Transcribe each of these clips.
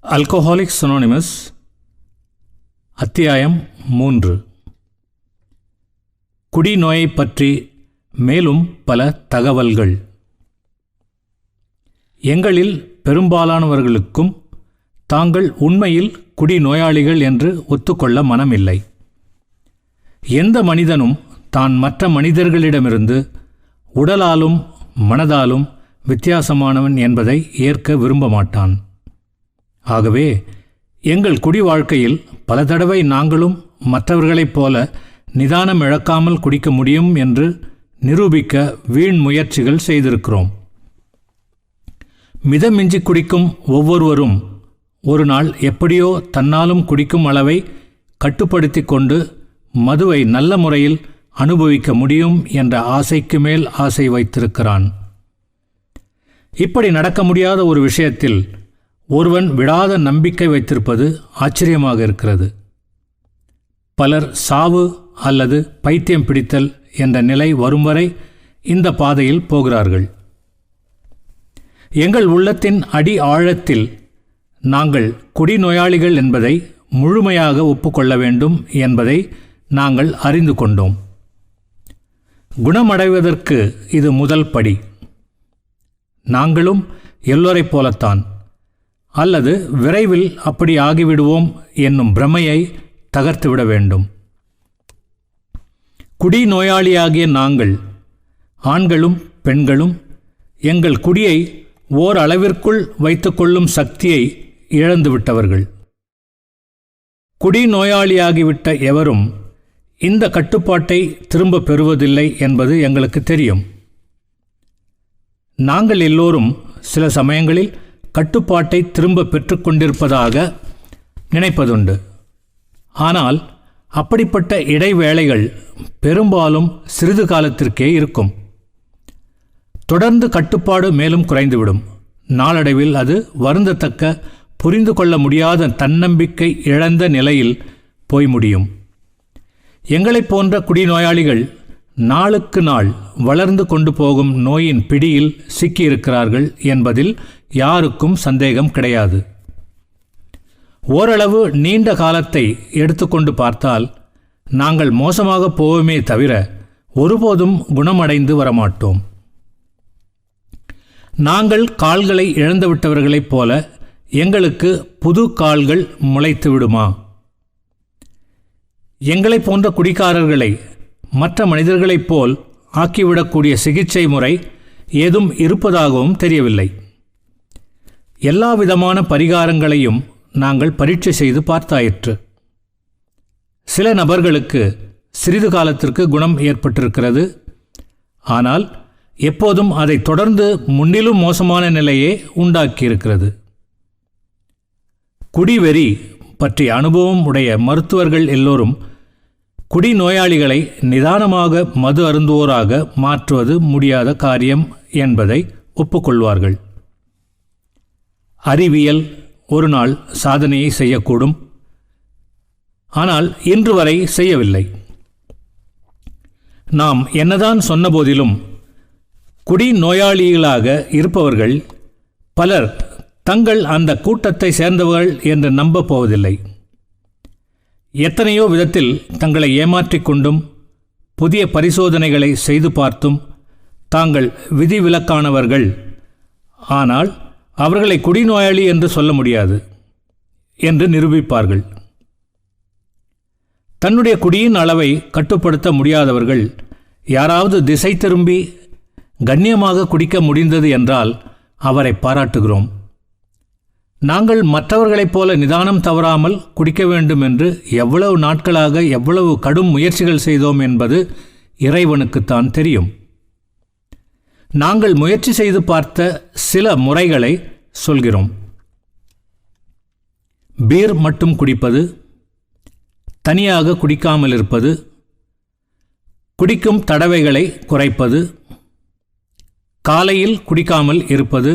Alcoholics anonymous அத்தியாயம் 3. குடிநோயை பற்றி மேலும் பல தகவல்கள். எங்களில் பெரும்பாலானவர்களுக்கும் தாங்கள் உண்மையில் குடிநோயாளிகள் என்று ஒத்துக்கொள்ள மனமில்லை. எந்த மனிதனும் தான் மற்ற மனிதர்களிடமிருந்து உடலாலும் மனதாலும் வித்தியாசமானவன் என்பதை ஏற்க விரும்ப மாட்டான். ஆகவே எங்கள் குடி வாழ்க்கையில் பல தடவை நாங்களும் மற்றவர்களைப் போல நிதானம் இழக்காமல் குடிக்க முடியும் என்று நிரூபிக்க வீண் முயற்சிகள் செய்திருக்கிறோம். மிதமிஞ்சி குடிக்கும் ஒவ்வொருவரும் ஒரு நாள் எப்படியோ தன்னாலும் குடிக்கும் அளவை கட்டுப்படுத்தி கொண்டு மதுவை நல்ல முறையில் அனுபவிக்க முடியும் என்ற ஆசைக்கு மேல் ஆசை வைத்திருக்கிறான். இப்படி நடக்க முடியாத ஒரு விஷயத்தில் ஒருவன் விடாத நம்பிக்கை வைத்திருப்பது ஆச்சரியமாக இருக்கிறது. பலர் சாவு அல்லது பைத்தியம் பிடித்தல் என்ற நிலை வரும் வரை இந்த பாதையில் போகிறார்கள். எங்கள் உள்ளத்தின் அடி ஆழத்தில் நாங்கள் குடிநோயாளிகள் என்பதை முழுமையாக ஒப்புக்கொள்ள வேண்டும் என்பதை நாங்கள் அறிந்து கொண்டோம். குணமடைவதற்கு இது முதல் படி. நாங்களும் எல்லோரைப் போலத்தான் அல்லது விரைவில் அப்படி ஆகிவிடுவோம் என்னும் பிரமையை தகர்த்துவிட வேண்டும். குடிநோயாளியாகிய நாங்கள், ஆண்களும் பெண்களும், எங்கள் குடியை ஓரளவிற்குள் வைத்துக்கொள்ளும் சக்தியை இழந்துவிட்டவர்கள். குடிநோயாளியாகிவிட்ட எவரும் இந்த கட்டுப்பாட்டை திரும்ப பெறுவதில்லை என்பது எங்களுக்கு தெரியும். நாங்கள் எல்லோரும் சில சமயங்களில் கட்டுப்பாட்டை திரும்ப பெற்றுக்கொண்டிருப்பதாக நினைப்பதுண்டு. ஆனால் அப்படிப்பட்ட இடைவேளைகள் பெரும்பாலும் சிறிது காலத்திற்கே இருக்கும். தொடர்ந்து கட்டுப்பாடு மேலும் குறைந்துவிடும். நாளடைவில் அது வருந்தத்தக்க, புரிந்து கொள்ள முடியாத தன்னம்பிக்கை இழந்த நிலையில் போய் முடியும். எங்களைப் போன்ற குடிநோயாளிகள் நாளுக்கு நாள் வளர்ந்து கொண்டு போகும் நோயின் பிடியில் சிக்கியிருக்கிறார்கள் என்பதில் யாருக்கும் சந்தேகம் கிடையாது. ஓரளவு நீண்ட காலத்தை எடுத்துக்கொண்டு பார்த்தால் நாங்கள் மோசமாக போவோமே தவிர ஒருபோதும் குணமடைந்து வரமாட்டோம். நாங்கள் கால்களை இழந்துவிட்டவர்களைப் போல எங்களுக்கு புது கால்கள் முளைத்து விடுமா? எங்களைப் போன்ற குடிகாரர்களை மற்ற மனிதர்களைப் போல் ஆக்கிவிடக்கூடிய சிகிச்சை முறை ஏதும் இருப்பதாகவும் தெரியவில்லை. எல்லா விதமான பரிகாரங்களையும் நாங்கள் பரீட்சை செய்து பார்த்தாயிற்று. சில நபர்களுக்கு சிறிது காலத்திற்கு குணம் ஏற்பட்டிருக்கிறது. ஆனால் எப்போதும் அதை தொடர்ந்து முன்னிலும் மோசமான நிலையே உண்டாக்கியிருக்கிறது. குடிவெறி பற்றிய அனுபவம் உடைய மருத்துவர்கள் எல்லோரும் குடிநோயாளிகளை நிதானமாக மது அருந்துவோராக மாற்றுவது முடியாத காரியம் என்பதை ஒப்புக்கொள்வார்கள். அறிவியல் ஒரு நாள் சாதனையை செய்யக்கூடும், ஆனால் இன்று வரை செய்யவில்லை. நாம் என்னதான் சொன்னபோதிலும் குடிநோயாளிகளாக இருப்பவர்கள் பலர் தங்கள் அந்த கூட்டத்தை சேர்ந்தவர்கள் என்று நம்பப் போவதில்லை. எத்தனையோ விதத்தில் தங்களை ஏமாற்றிக்கொண்டும் புதிய பரிசோதனைகளை செய்து பார்த்தும் தாங்கள் விதிவிலக்கானவர்கள், ஆனால் அவர்களை குடிநோயாளி என்று சொல்ல முடியாது என்று நிரூபிப்பார்கள். தன்னுடைய குடியின் அளவை கட்டுப்படுத்த முடியாதவர்கள் யாராவது திசை திரும்பி கண்ணியமாக குடிக்க முடிந்தது என்றால் அவரை பாராட்டுகிறோம். நாங்கள் மற்றவர்களைப் போல நிதானம் தவறாமல் குடிக்க வேண்டும் என்று எவ்வளவு நாட்களாக எவ்வளவு கடும் முயற்சிகள் செய்தோம் என்பது இறைவனுக்குத்தான் தெரியும். நாங்கள் முயற்சி செய்து பார்த்த சில முறைகளை சொல்கிறோம். பீர் மட்டும் குடிப்பது, தனியாக குடிக்காமல் இருப்பது, குடிக்கும் தடவைகளை குறைப்பது, காலையில் குடிக்காமல் இருப்பது,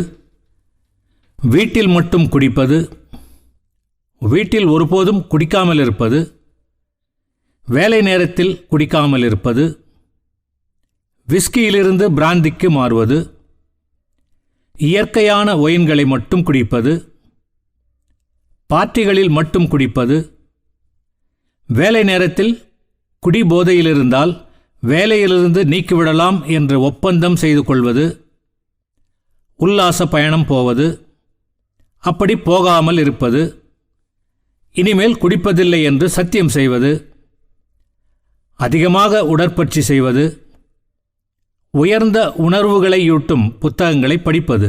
வீட்டில் மட்டும் குடிப்பது, வீட்டில் ஒருபோதும் குடிக்காமல் இருப்பது, வேலை நேரத்தில் குடிக்காமல் இருப்பது, விஸ்கியிலிருந்து பிராந்திக்கு மாறுவது, இயற்கையான ஒயின்களை மட்டும் குடிப்பது, பார்ட்டிகளில் மட்டும் குடிப்பது, வேலை நேரத்தில் குடி போதையில் இருந்தால் வேலையிலிருந்து நீக்கிவிடலாம் என்று ஒப்பந்தம் செய்து கொள்வது, உல்லாச பயணம் போவது, அப்படி போகாமல் இருப்பது, இனிமேல் குடிப்பதில்லை என்று சத்தியம் செய்வது, அதிகமாக உடற்பயிற்சி செய்வது, உயர்ந்த உணர்வுகளையூட்டும் புத்தகங்களை படிப்பது,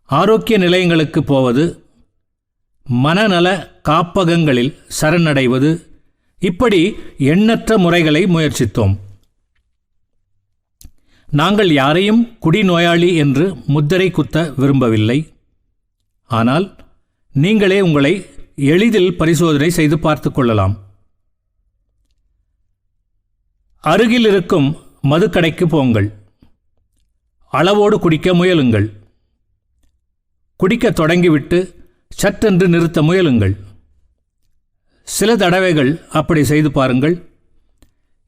ஆரோக்கிய நிலையங்களுக்கு போவது, மனநல காப்பகங்களில் சரணடைவது, இப்படி எண்ணற்ற முறைகளை முயற்சித்தோம். நாங்கள் யாரையும் குடிநோயாளி என்று முத்திரை குத்த விரும்பவில்லை. ஆனால் நீங்களே உங்களை எளிதில் பரிசோதனை செய்து பார்த்து கொள்ளலாம். அருகில் இருக்கும் மதுக்கடைக்கு போங்கள். அளவோடு குடிக்க முயலுங்கள். குடிக்க தொடங்கிவிட்டு சட்டென்று நிறுத்த முயலுங்கள். சில தடவைகள் அப்படி செய்து பாருங்கள்.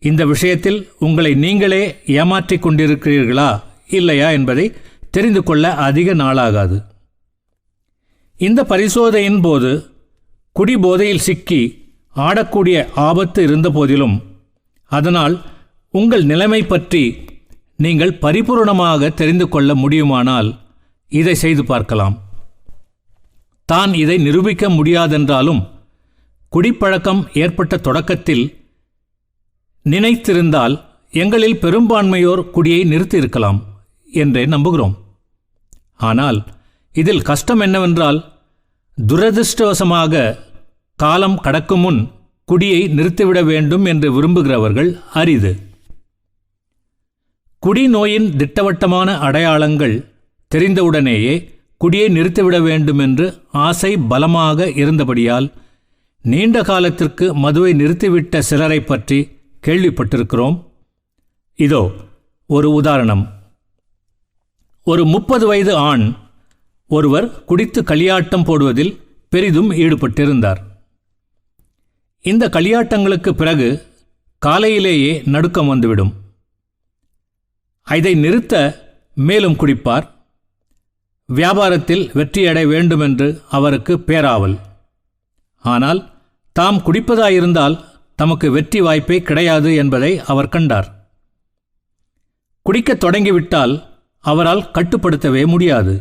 இந்த விஷயத்தில் உங்களை நீங்களே ஏமாற்றிக் கொண்டிருக்கிறீர்களா இல்லையா என்பதை தெரிந்து கொள்ள அதிக நாளாகாது. இந்த பரிசோதனையின் போது குடிபோதையில் சிக்கி ஆடக்கூடிய ஆபத்து இருந்த போதிலும் அதனால் உங்கள் நிலைமை பற்றி நீங்கள் பரிபூர்ணமாக தெரிந்து கொள்ள முடியுமானால் இதை செய்து பார்க்கலாம். தான் இதை நிரூபிக்க முடியாதென்றாலும் குடிப்பழக்கம் ஏற்பட்ட தொடக்கத்தில் நினைத்திருந்தால் எங்களில் பெரும்பான்மையோர் குடியை நிறுத்தியிருக்கலாம் என்றே நம்புகிறோம். ஆனால் இதில் கஷ்டம் என்னவென்றால், துரதிருஷ்டவசமாக காலம் கடக்கும் முன் குடியை நிறுத்திவிட வேண்டும் என்று விரும்புகிறவர்கள் அரிது. குடிநோயின் திட்டவட்டமான அடையாளங்கள் தெரிந்தவுடனேயே குடியை நிறுத்திவிட வேண்டும் என்று ஆசை பலமாக இருந்தபடியால் நீண்ட காலத்திற்கு மதுவை நிறுத்திவிட்ட சிலரை பற்றி கேள்விப்பட்டிருக்கிறோம். இதோ ஒரு உதாரணம். ஒரு 30 வயது ஆண் ஒருவர் குடித்து களியாட்டம் போடுவதில் பெரிதும் ஈடுபட்டிருந்தார். இந்த களியாட்டங்களுக்கு பிறகு காலையிலேயே நடுக்கம் வந்துவிடும். இதை நிறுத்த மேலும் குடிப்பார். வியாபாரத்தில் வெற்றியடைய வேண்டுமென்று அவருக்கு பேராவல். ஆனால் தாம் குடிப்பதாயிருந்தால் தமக்கு வெற்றி வாய்ப்பே கிடையாது என்பதை அவர் கண்டார். குடிக்கத் தொடங்கிவிட்டால் அவரால் கட்டுப்படுத்தவே முடியாது.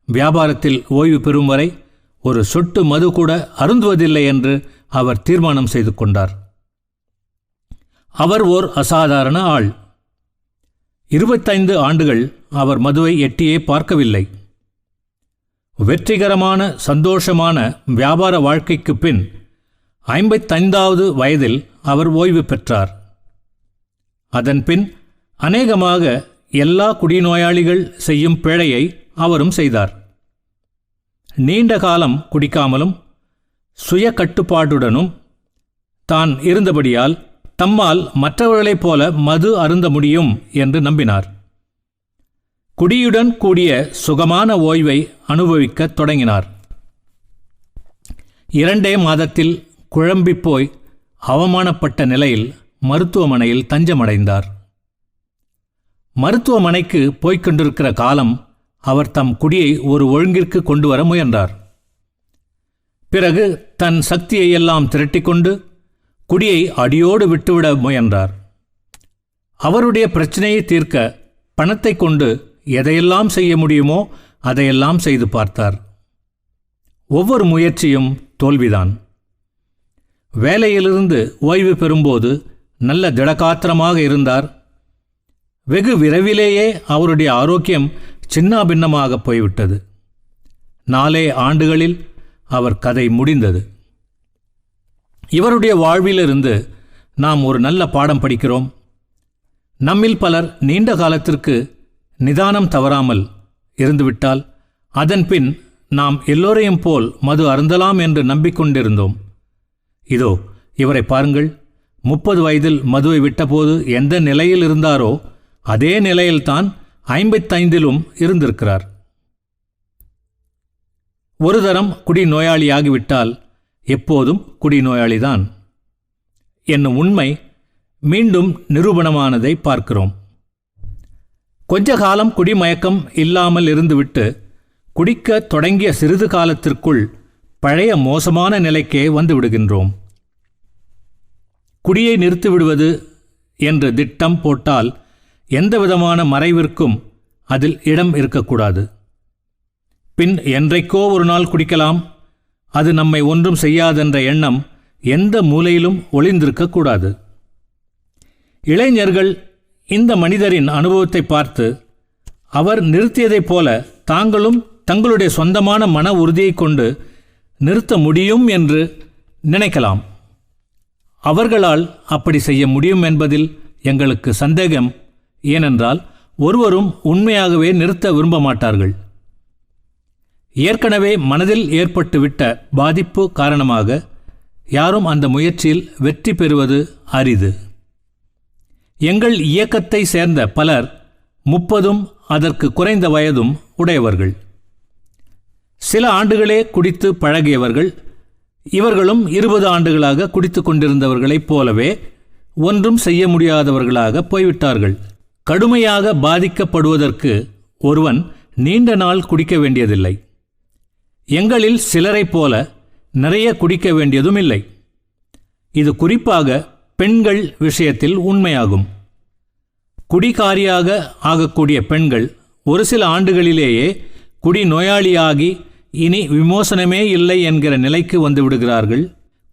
வியாபாரத்தில் ஓய்வு பெறும் வரை ஒரு சொட்டு மது கூட அருந்துவதில்லை என்று அவர் தீர்மானம் செய்து கொண்டார். அவர் ஓர் அசாதாரண ஆள். 25 ஆண்டுகள் அவர் மதுவை எட்டியே பார்க்கவில்லை. வெற்றிகரமான சந்தோஷமான வியாபார வாழ்க்கைக்கு பின் 55வது வயதில் அவர் ஓய்வு பெற்றார். அதன்பின் அநேகமாக எல்லா குடிநோயாளிகள் செய்யும் பிழையை அவரும் செய்தார். நீண்ட காலம் குடிக்காமலும் சுய கட்டுப்பாட்டுடனும் தான் இருந்தபடியால் தம்மால் மற்றவர்களைப் போல மது அருந்த முடியும் என்று நம்பினார். குடியுடன் கூடிய சுகமான ஓய்வை அனுபவிக்கத் தொடங்கினார். 2 மாதத்தில் குழம்பிப்போய் அவமானப்பட்ட நிலையில் மருத்துவமனையில் தஞ்சமடைந்தார். மருத்துவமனைக்கு போய்கொண்டிருக்கிற காலம் அவர் தம் குடியை ஒரு ஒழுங்கிற்கு கொண்டு வர முயன்றார். பிறகு தன் சக்தியையெல்லாம் திரட்டிக்கொண்டு குடியை அடியோடு விட்டுவிட முயன்றார். அவருடைய பிரச்சனையை தீர்க்க பணத்தை கொண்டு எதையெல்லாம் செய்ய முடியுமோ அதையெல்லாம் செய்து பார்த்தார். ஒவ்வொரு முயற்சியும் தோல்விதான். வேலையிலிருந்து ஓய்வு பெறும்போது நல்ல திடகாத்திரமாக இருந்தார். வெகு விரைவிலேயே அவருடைய ஆரோக்கியம் சின்னாபின்னமாக போய்விட்டது. 4 ஆண்டுகளில் அவர் கதை முடிந்தது. இவருடைய வாழ்விலிருந்து நாம் ஒரு நல்ல பாடம் படிக்கிறோம். நம்மில் பலர் நீண்ட காலத்திற்கு நிதானம் தவறாமல் இருந்துவிட்டால் அதன்பின் நாம் எல்லோரையும் போல் மது அருந்தலாம் என்று நம்பிக்கொண்டிருந்தோம். இதோ இவரை பாருங்கள். 30 வயதில் மதுவை விட்டபோது எந்த நிலையில் இருந்தாரோ அதே நிலையில்தான் 55லும் இருந்திருக்கிறார். ஒரு தரம் குடிநோயாளியாகிவிட்டால் எப்போதும் குடிநோயாளிதான் என்னும் உண்மை மீண்டும் நிரூபணமானதை பார்க்கிறோம். கொஞ்ச காலம் குடிமயக்கம் இல்லாமல் இருந்துவிட்டு குடிக்க தொடங்கிய சிறிது காலத்திற்குள் பழைய மோசமான நிலைக்கே வந்து விடுகின்றோம். குடியை நிறுத்திவிடுவது என்று திட்டம் போட்டால் எந்தவிதமான மறைவிற்கும் அதில் இடம் இருக்கக்கூடாது. பின் என்றைக்கோ ஒரு நாள் குடிக்கலாம், அது நம்மை ஒன்றும் செய்யாதென்ற எண்ணம் எந்த மூலையிலும் ஒளிந்திருக்கக்கூடாது. இளைஞர்கள் இந்த மனிதரின் அனுபவத்தை பார்த்து அவர் நிறுத்தியதைப் போல தாங்களும் தங்களுடைய சொந்தமான மன உறுதியை கொண்டு நிறுத்த முடியும் என்று நினைக்கலாம். அவர்களால் அப்படி செய்ய முடியும் என்பதில் எங்களுக்கு சந்தேகம். ஏனென்றால் ஒருவரும் உண்மையாகவே நிறுத்த விரும்ப மாட்டார்கள். ஏற்கனவே மனதில் ஏற்பட்டுவிட்ட பாதிப்பு காரணமாக யாரும் அந்த முயற்சியில் வெற்றி பெறுவது அரிது. எங்கள் இயக்கத்தை சேர்ந்த பலர் 30 அதற்கு குறைந்த வயதும் உடையவர்கள். சில ஆண்டுகளே குடித்து பழகியவர்கள். இவர்களும் 20 ஆண்டுகளாக குடித்து கொண்டிருந்தவர்களைப் போலவே ஒன்றும் செய்ய முடியாதவர்களாக போய்விட்டார்கள். கடுமையாக பாதிக்கப்படுவதற்கு ஒருவன் நீண்ட நாள் குடிக்க வேண்டியதில்லை. எங்களில் சிலரைப் போல நிறைய குடிக்க வேண்டியதும் இல்லை. இது குறிப்பாக பெண்கள் விஷயத்தில் உண்மையாகும். குடிகாரியாக ஆகக்கூடிய பெண்கள் ஒரு சில ஆண்டுகளிலேயே குடி நோயாளியாகி இனி விமோசனமே இல்லை என்கிற நிலைக்கு வந்து விடுகிறார்கள்.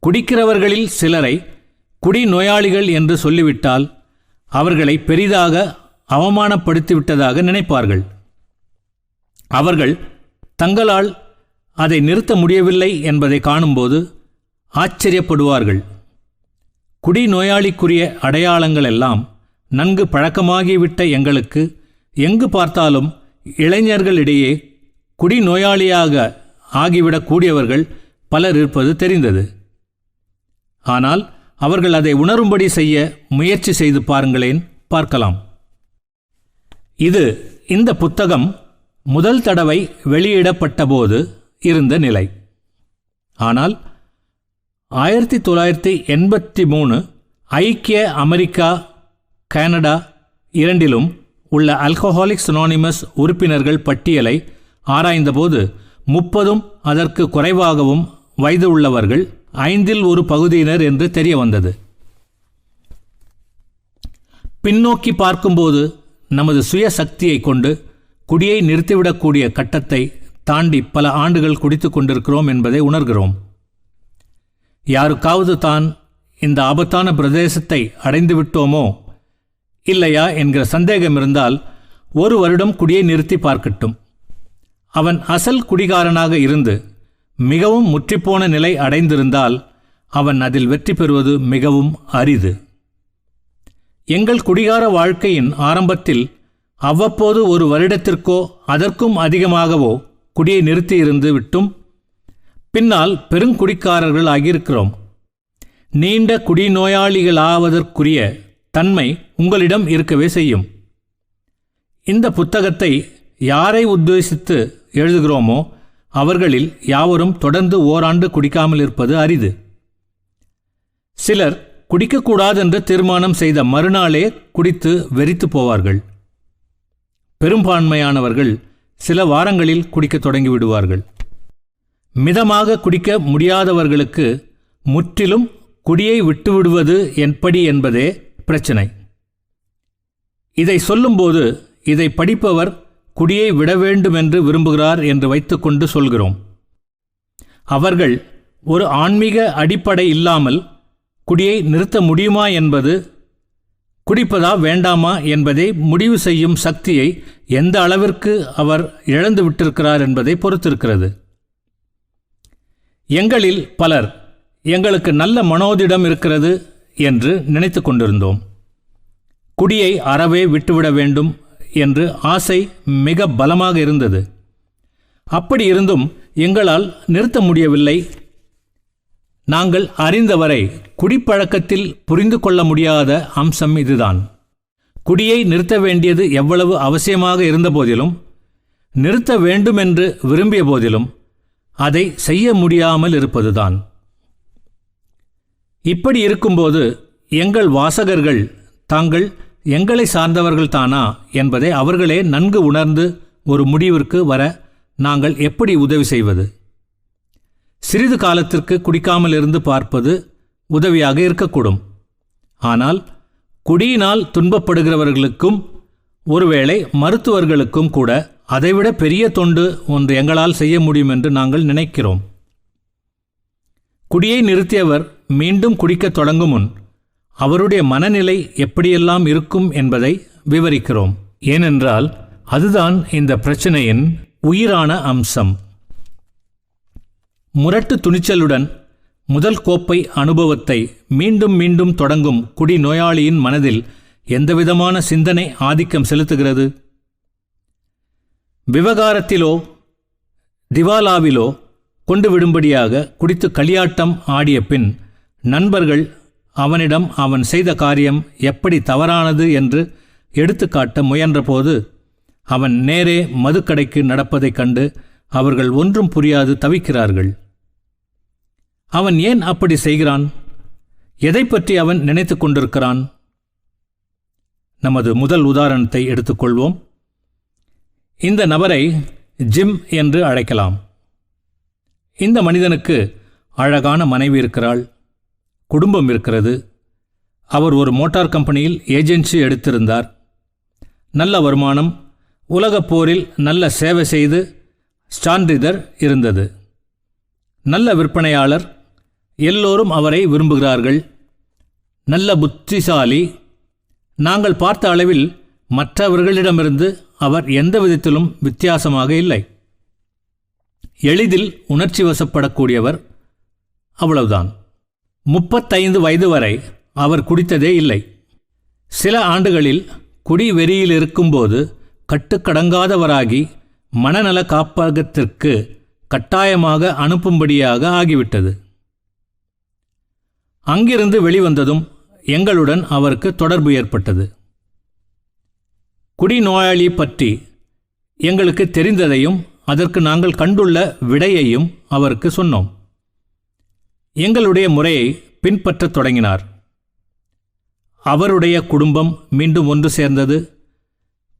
குடிக்கிறவர்களில் சிலரை குடி நோயாளிகள் என்று சொல்லிவிட்டால் அவர்களை பெரிதாக அவமானப்படுத்திவிட்டதாக நினைப்பார்கள். அவர்கள் தங்களால் அதை நிறுத்த முடியவில்லை என்பதை காணும்போது ஆச்சரியப்படுவார்கள். குடி நோயாளிக்குரிய அடையாளங்கள் எல்லாம் நன்கு பழக்கமாகிவிட்ட எங்களுக்கு எங்கு பார்த்தாலும் இளைஞர்களிடையே குடிநோயாளியாக ஆகிவிடக்கூடியவர்கள் பலர் இருப்பது தெரிந்தது. ஆனால் அவர்கள் அதை உணரும்படி செய்ய முயற்சி செய்து பாருங்களேன், பார்க்கலாம். இது இந்த புத்தகம் முதல் தடவை வெளியிடப்பட்டபோது இருந்த நிலை. ஆனால் 1983 ஐக்கிய அமெரிக்கா, கனடா இரண்டிலும் உள்ள ஆல்கஹாலிக்ஸ் அனானிமஸ் உறுப்பினர்கள் பட்டியலை ஆராய்ந்தபோது 30 அதற்கு குறைவாகவும் வயது உள்ளவர்கள் 5இல் ஒரு பகுதியினர் என்று தெரிய வந்தது. பின்னோக்கி பார்க்கும்போது நமது சுய சக்தியை கொண்டு குடியை நிறுத்திவிடக்கூடிய கட்டத்தை தாண்டி பல ஆண்டுகள் குடித்து கொண்டிருக்கிறோம் என்பதை உணர்கிறோம். யாருக்காவது தான் இந்த ஆபத்தான பிரதேசத்தை அடைந்து விட்டோமோ இல்லையா என்கிற சந்தேகம் இருந்தால் 1 வருடம் குடியை நிறுத்தி பார்க்கட்டும். அவன் அசல் குடிகாரனாக இருந்து மிகவும் முற்றிப்போன நிலை அடைந்திருந்தால் அவன் அதில் வெற்றி பெறுவது மிகவும் அரிது. எங்கள் குடிகார வாழ்க்கையின் ஆரம்பத்தில் அவ்வப்போது 1 வருடத்திற்கோ அதற்கும் அதிகமாகவோ குடியை நிறுத்தியிருந்து விட்டும் பின்னால் பெருங்குடிக்காரர்கள் ஆகியிருக்கிறோம். நீண்ட குடிநோயாளிகளாவதற்குரிய தன்மை உங்களிடம் இருக்கவே செய்யும். இந்த புத்தகத்தை யாரை உத்தேசித்து எழுதுகிறோமோ அவர்களில் யாவரும் தொடர்ந்து ஓராண்டு குடிக்காமல் இருப்பது அரிது. சிலர் குடிக்கக்கூடாதென்று தீர்மானம் செய்த மறுநாளே குடித்து வெறித்து போவார்கள். பெரும்பான்மையானவர்கள் சில வாரங்களில் குடிக்க தொடங்கிவிடுவார்கள். மிதமாக குடிக்க முடியாதவர்களுக்கு முற்றிலும் குடியை விட்டுவிடுவது எப்படி என்பதே பிரச்சனை. இதை சொல்லும்போது இதை படிப்பவர் குடியை விட வேண்டுமென்று விரும்புகிறார் என்று வைத்துக்கொண்டு சொல்கிறோம். அவர்கள் ஒரு ஆன்மீக அடிப்படை இல்லாமல் குடியை நிறுத்த முடியுமா என்பது, குடிப்பதா வேண்டாமா என்பதை முடிவு செய்யும் சக்தியை எந்த அளவிற்கு அவர் இழந்து விட்டிருக்கிறார் என்பதை பொறுத்திருக்கிறது. எங்களில் பலர் எங்களுக்கு நல்ல மனோதிடம் இருக்கிறது என்று நினைத்து கொண்டிருந்தோம். குடியை அறவே விட்டுவிட வேண்டும் என்று ஆசை மிக பலமாக இருந்தது. அப்படி இருந்தும் எங்களால் நிறுத்த முடியவில்லை. நாங்கள் அறிந்தவரை குடிப்பழக்கத்தில் புரிந்து கொள்ள முடியாத அம்சம் இதுதான். குடியை நிறுத்த வேண்டியது எவ்வளவு அவசியமாக இருந்த போதிலும், நிறுத்த வேண்டுமென்று விரும்பிய போதிலும் அதை செய்ய முடியாமல் இருப்பதுதான். இப்படி இருக்கும்போது எங்கள் வாசகர்கள் தாங்கள் எங்களை சார்ந்தவர்கள்தானா என்பதை அவர்களே நன்கு உணர்ந்து ஒரு முடிவிற்கு வர நாங்கள் எப்படி உதவி செய்வது? சிறிது காலத்திற்கு குடிக்காமல் இருந்து பார்ப்பது உதவியாக இருக்கக்கூடும். ஆனால் குடியினால் துன்பப்படுகிறவர்களுக்கும் ஒருவேளை மருத்துவர்களுக்கும் கூட அதைவிட பெரிய தொண்டு ஒன்று எங்களால் செய்ய முடியும் என்று நாங்கள் நினைக்கிறோம். குடியை நிறுத்தியவர் மீண்டும் குடிக்கத் தொடங்கும் முன் அவருடைய மனநிலை எப்படியெல்லாம் இருக்கும் என்பதை விவரிக்கிறோம். ஏனென்றால் அதுதான் இந்த பிரச்சனையின் உயிரான அம்சம். முரட்டு துணிச்சலுடன் முதல் கோப்பை அனுபவத்தை மீண்டும் மீண்டும் தொடங்கும் குடி நோயாளியின் மனதில் எந்தவிதமான சிந்தனை ஆதிக்கம் செலுத்துகிறது? விவகாரத்திலோ திவாலாவிலோ கொண்டு விடும்படியாக குடித்து களியாட்டம் ஆடிய பின் நண்பர்கள் அவனிடம் அவன் செய்த காரியம் எப்படி தவறானது என்று எடுத்துக்காட்ட முயன்றபோது அவன் நேரே மதுக்கடைக்கு நடப்பதைக் கண்டு அவர்கள் ஒன்றும் புரியாது தவிக்கிறார்கள். அவன் ஏன் அப்படி செய்கிறான்? எதை பற்றி அவன் நினைத்து கொண்டிருக்கிறான்? நமது முதல் உதாரணத்தை எடுத்துக்கொள்வோம். இந்த நபரை ஜிம் என்று அழைக்கலாம். இந்த மனிதனுக்கு அழகான மனைவி இருக்கிறாள், குடும்பம் இருக்கிறது. அவர் ஒரு மோட்டார் கம்பெனியில் ஏஜென்சி எடுத்திருந்தார். நல்ல வருமானம், உலகப் போரில் நல்ல சேவை செய்து சான்றிதழ் இருந்தது. நல்ல விற்பனையாளர், எல்லோரும் அவரை விரும்புகிறார்கள். நல்ல புத்திசாலி. நாங்கள் பார்த்த அளவில் மற்றவர்களிடமிருந்து அவர் எந்த விதத்திலும் வித்தியாசமாக இல்லை. எளிதில் உணர்ச்சி வசப்படக்கூடியவர், அவ்வளவுதான். 35 வயது வரை அவர் குடித்ததே இல்லை. சில ஆண்டுகளில் குடி வெறியில் இருக்கும்போது கட்டுக்கடங்காதவராகி மனநல காப்பகத்திற்கு கட்டாயமாக அனுப்பும்படியாக ஆகிவிட்டது. அங்கிருந்து வெளிவந்ததும் எங்களுடன் அவருக்கு தொடர்பு ஏற்பட்டது. குடிநோயாளி பற்றி எங்களுக்கு தெரிந்ததையும் அதற்கு நாங்கள் கண்டுள்ள விடையையும் அவருக்கு சொன்னோம். எங்களுடைய முறையை பின்பற்றத் தொடங்கினார். அவருடைய குடும்பம் மீண்டும் ஒன்று சேர்ந்தது.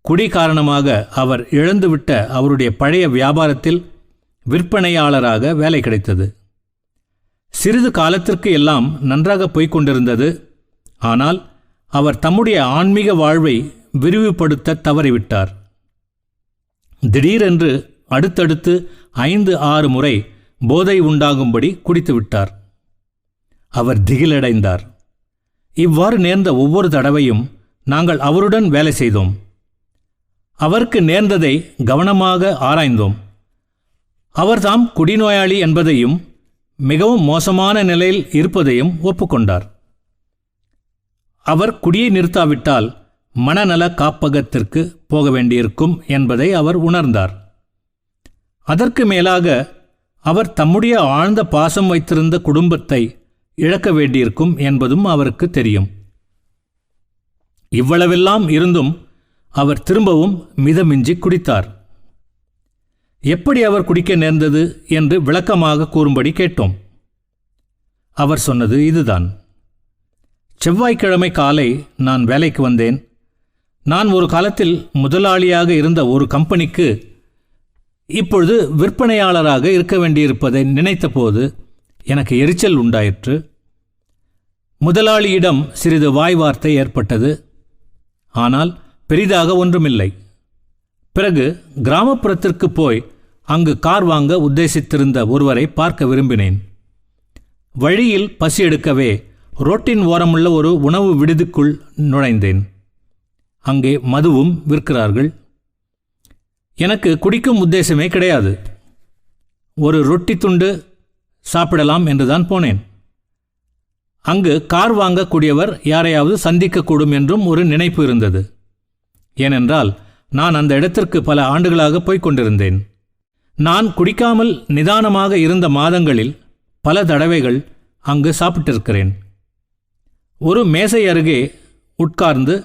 குடி காரணமாக அவர் இழந்துவிட்ட அவருடைய பழைய வியாபாரத்தில் விற்பனையாளராக வேலை கிடைத்தது. சிறிது காலத்திற்கு எல்லாம் நன்றாக போய்க் கொண்டிருந்தது. ஆனால் அவர் தம்முடைய ஆன்மீக வாழ்வை விரிவுபடுத்த தவறிவிட்டார். திடீரென்று அடுத்தடுத்து 5-6 முறை போதை உண்டாகும்படி குடித்துவிட்டார். அவர் திகிலடைந்தார். இவ்வாறு நேர்ந்த ஒவ்வொரு தடவையும் நாங்கள் அவருடன் வேலை செய்தோம். அவருக்கு நேர்ந்ததை கவனமாக ஆராய்ந்தோம். அவர்தாம் குடிநோயாளி என்பதையும் மிகவும் மோசமான நிலையில் இருப்பதையும் ஒப்புக்கொண்டார். அவர் குடியை நிறுத்தாவிட்டால் மனநல காப்பகத்திற்கு போக வேண்டியிருக்கும் என்பதை அவர் உணர்ந்தார். அதற்கு மேலாக அவர் தம்முடைய ஆழ்ந்த பாசம் வைத்திருந்த குடும்பத்தை இழக்க வேண்டியிருக்கும் என்பதும் அவருக்கு தெரியும். இவ்வளவெல்லாம் இருந்தும் அவர் திரும்பவும் மிதமிஞ்சி குடித்தார். எப்படி அவர் குடிக்க நேர்ந்தது என்று விளக்கமாக கூறும்படி கேட்டோம். அவர் சொன்னது இதுதான். செவ்வாய்க்கிழமை காலை நான் வேலைக்கு வந்தேன். நான் ஒரு காலத்தில் முதலாளியாக இருந்த ஒரு கம்பெனிக்கு இப்பொழுது விற்பனையாளராக இருக்க வேண்டியிருப்பதை நினைத்தபோது எனக்கு எரிச்சல் உண்டாயிற்று. முதலாளியிடம் சிறிது வாய் வார்த்தை ஏற்பட்டது. ஆனால் பெரிதாக ஒன்றுமில்லை. பிறகு கிராமப்புறத்திற்கு போய் அங்கு கார் வாங்க உத்தேசித்திருந்த ஒருவரை பார்க்க விரும்பினேன். வழியில் பசி எடுக்கவே ரோட்டின் ஓரமுள்ள ஒரு உணவு விடுதிக்குள் நுழைந்தேன். அங்கே மதுவும் விற்கிறார்கள். எனக்கு குடிக்கும் உத்தேசமே கிடையாது. ஒரு ரொட்டி துண்டு சாப்பிடலாம் என்றுதான் போனேன். அங்கு கார் வாங்கக்கூடியவர் யாரையாவது சந்திக்கக்கூடும் என்றும் ஒரு நினைப்பு இருந்தது. ஏனென்றால் நான் அந்த இடத்திற்கு பல ஆண்டுகளாக போய்க் கொண்டிருந்தேன். நான் குடிக்காமல் நிதானமாக இருந்த மாதங்களில் பல தடவைகள் அங்கு சாப்பிட்டிருக்கிறேன். ஒரு மேசை அருகே உட்கார்ந்து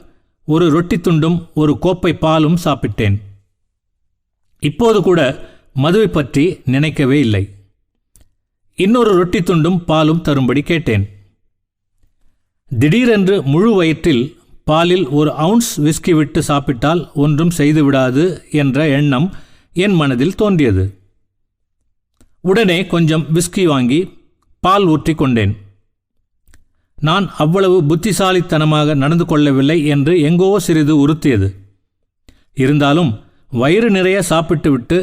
ஒரு ரொட்டி துண்டும் ஒரு கோப்பை பாலும் சாப்பிட்டேன். இப்போது கூட மதுவை பற்றி நினைக்கவே இல்லை. இன்னொரு ரொட்டி துண்டும் பாலும் தரும்படி கேட்டேன். திடீரென்று முழு வயிற்றில் பாலில் ஒரு அவுன்ஸ் விஸ்கி விட்டு சாப்பிட்டால் ஒன்றும் செய்துவிடாது என்ற எண்ணம் என் மனதில் தோன்றியது. உடனே கொஞ்சம் விஸ்கி வாங்கி பால் ஊற்றி கொண்டேன். நான் அவ்வளவு புத்திசாலித்தனமாக நடந்து கொள்ளவில்லை என்று எங்கோ சிறிது உறுத்தியது. இருந்தாலும் வயிறு நிறைய சாப்பிட்டுவிட்டு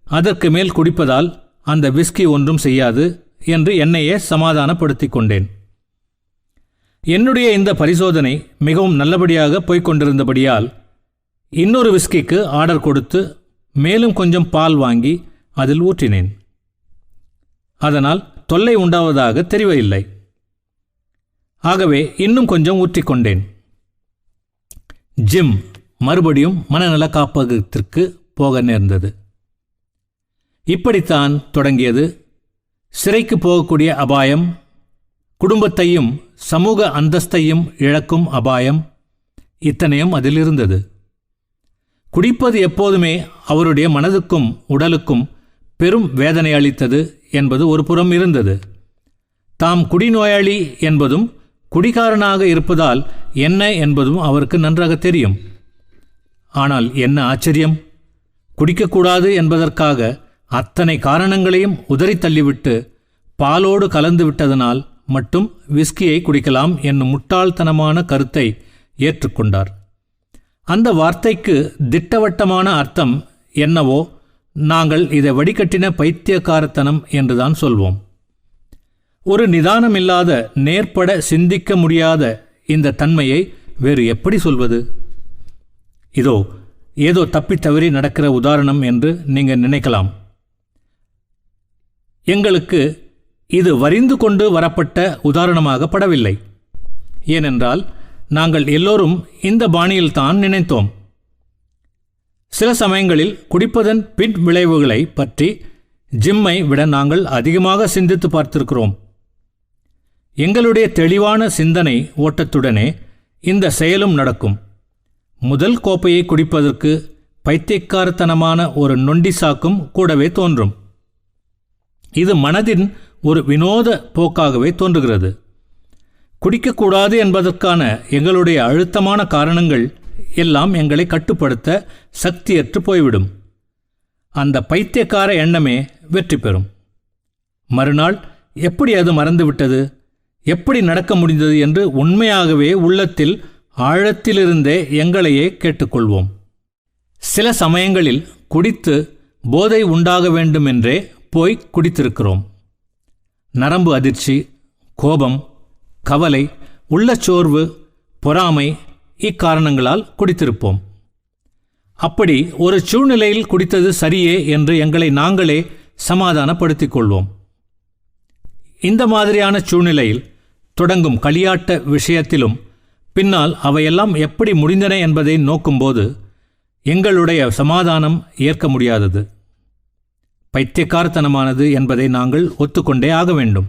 அதற்கு மேல் குடிப்பதால் அந்த விஸ்கி ஒன்றும் செய்யாது என்று என்னையே சமாதானப்படுத்தி கொண்டேன். என்னுடைய இந்த பரிசோதனை மிகவும் நல்லபடியாக போய்கொண்டிருந்தபடியால் இன்னொரு விஸ்கிக்கு ஆர்டர் கொடுத்து மேலும் கொஞ்சம் பால் வாங்கி அதில் ஊற்றினேன். அதனால் தொல்லை உண்டாவதாக தெரியவில்லை. ஆகவே இன்னும் கொஞ்சம் ஊற்றிக்கொண்டேன். ஜிம் மறுபடியும் மனநல காப்பகத்திற்கு போக நேர்ந்தது. இப்படித்தான் தொடங்கியது சிறைக்கு போகக்கூடிய அபாயம், குடும்பத்தையும் சமூக அந்தஸ்தையும் இழக்கும் அபாயம். இத்தனையும் அதில் இருந்தது. குடிப்பது எப்போதுமே அவருடைய மனதுக்கும் உடலுக்கும் பெரும் வேதனை அளித்தது என்பது ஒரு புறம் இருந்தது. தாம் குடிநோயாளி என்பதும் குடிகாரனாக இருப்பதால் என்ன என்பதும் அவருக்கு நன்றாக தெரியும். ஆனால் என்ன ஆச்சரியம், குடிக்கக்கூடாது என்பதற்காக அத்தனை காரணங்களையும் உதறி தள்ளிவிட்டு பாலோடு கலந்து விட்டதனால் மட்டும் விஸ்கியை குடிக்கலாம் என்னும் முட்டாள்தனமான கருத்தை ஏற்றுக்கொண்டார். அந்த வார்த்தைக்கு திட்டவட்டமான அர்த்தம் என்னவோ நாங்கள் இதை வடிகட்டின பைத்தியக்காரத்தனம் என்றுதான் சொல்வோம். ஒரு நிதானமில்லாத, நேர்பட சிந்திக்க முடியாத இந்த தன்மையை வேறு எப்படி சொல்வது? இதோ ஏதோ தப்பித்தவறி நடக்கிற உதாரணம் என்று நீங்கள் நினைக்கலாம். எங்களுக்கு இது வரிந்து கொண்டு வரப்பட்ட உதாரணமாக படவில்லை. ஏனென்றால் நாங்கள் எல்லோரும் இந்த பாணியில்தான் நினைத்தோம். சில சமயங்களில் குடிப்பதன் பின் விளைவுகளை பற்றி ஜிம்மை விட நாங்கள் அதிகமாக சிந்தித்து பார்த்திருக்கிறோம். எங்களுடைய தெளிவான சிந்தனை ஓட்டத்துடனே இந்த செயலும் நடக்கும். முதல் கோப்பையை குடிப்பதற்கு பைத்தியக்காரத்தனமான ஒரு நொண்டி சாக்கும் கூடவே தோன்றும். இது மனதின் ஒரு வினோத போக்காகவே தோன்றுகிறது. குடிக்கக்கூடாது என்பதற்கான எங்களுடைய அழுத்தமான காரணங்கள் எல்லாம் எங்களை கட்டுப்படுத்த சக்தியற்று போய்விடும். அந்த பைத்தியக்கார எண்ணமே வெற்றி பெறும். மறுநாள் எப்படி அது மறந்துவிட்டது, எப்படி நடக்க முடிந்தது என்று உண்மையாகவே உள்ளத்தில் ஆழத்திலிருந்தே எங்களையே கேட்டுக்கொள்வோம். சில சமயங்களில் குடித்து போதை உண்டாக வேண்டுமென்றே போய் குடித்திருக்கிறோம். நரம்பு அதிர்ச்சி, கோபம், கவலை, உள்ளச்சோர்வு, பொறாமை இக்காரணங்களால் குடித்திருப்போம். அப்படி ஒரு சூழ்நிலையில் குடித்தது சரியே என்று எங்களை நாங்களே சமாதானப்படுத்திக் கொள்வோம். இந்த மாதிரியான சூழ்நிலையில் தொடங்கும் களியாட்ட விஷயத்திலும் பின்னால் அவையெல்லாம் எப்படி முடிந்தன என்பதை நோக்கும்போது எங்களுடைய சமாதானம் ஏற்க முடியாதது, பைத்தியக்காரத்தனமானது என்பதை நாங்கள் ஒத்துக்கொண்டே ஆக வேண்டும்.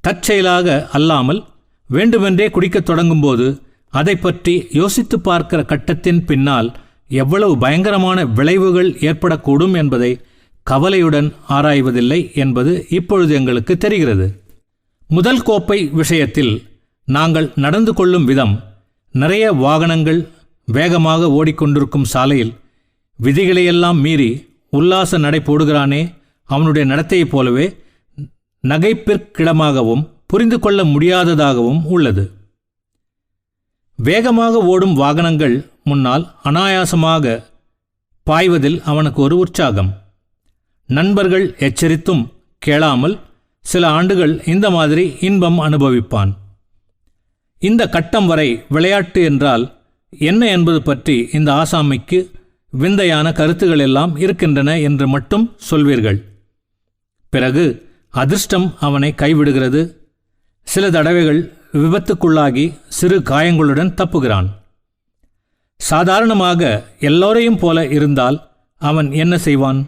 தற்செயலாக அல்லாமல் வேண்டுமென்றே குடிக்கத் தொடங்கும்போது அதை பற்றி யோசித்து பார்க்கிற கட்டத்தின் பின்னால் எவ்வளவு பயங்கரமான விளைவுகள் ஏற்படக்கூடும் என்பதை கவலையுடன் ஆராய்வதில்லை என்பது இப்பொழுது எங்களுக்கு தெரிகிறது. முதல் கோப்பை விஷயத்தில் நாங்கள் நடந்து கொள்ளும் விதம், நிறைய வாகனங்கள் வேகமாக ஓடிக்கொண்டிருக்கும் சாலையில் விதிகளையெல்லாம் மீறி உல்லாச நடை போடுகிறானே, அவனுடைய நடத்தையைப் போலவே நகைப்பிற்கிடமாகவும் புரிந்து கொள்ள முடியாததாகவும் உள்ளது. வேகமாக ஓடும் வாகனங்கள் முன்னால் அனாயாசமாக பாய்வதில் அவனுக்கு ஒரு உற்சாகம். நண்பர்கள் எச்சரித்தும் கேளாமல் சில ஆண்டுகள் இந்த மாதிரி இன்பம் அனுபவிப்பான். இந்த கட்டம் வரை விளையாட்டு என்றால் என்ன என்பது பற்றி இந்த ஆசாமிக்கு விந்தையான கருத்துகள் எல்லாம் இருக்கின்றன என்று மட்டும் சொல்வீர்கள். பிறகு அதிர்ஷ்டம் அவனை கைவிடுகிறது. சில தடவைகள் விபத்துக்குள்ளாகி சிறு காயங்களுடன் தப்புகிறான். சாதாரணமாக எல்லோரையும் போல இருந்தால் அவன் என்ன செய்வான்?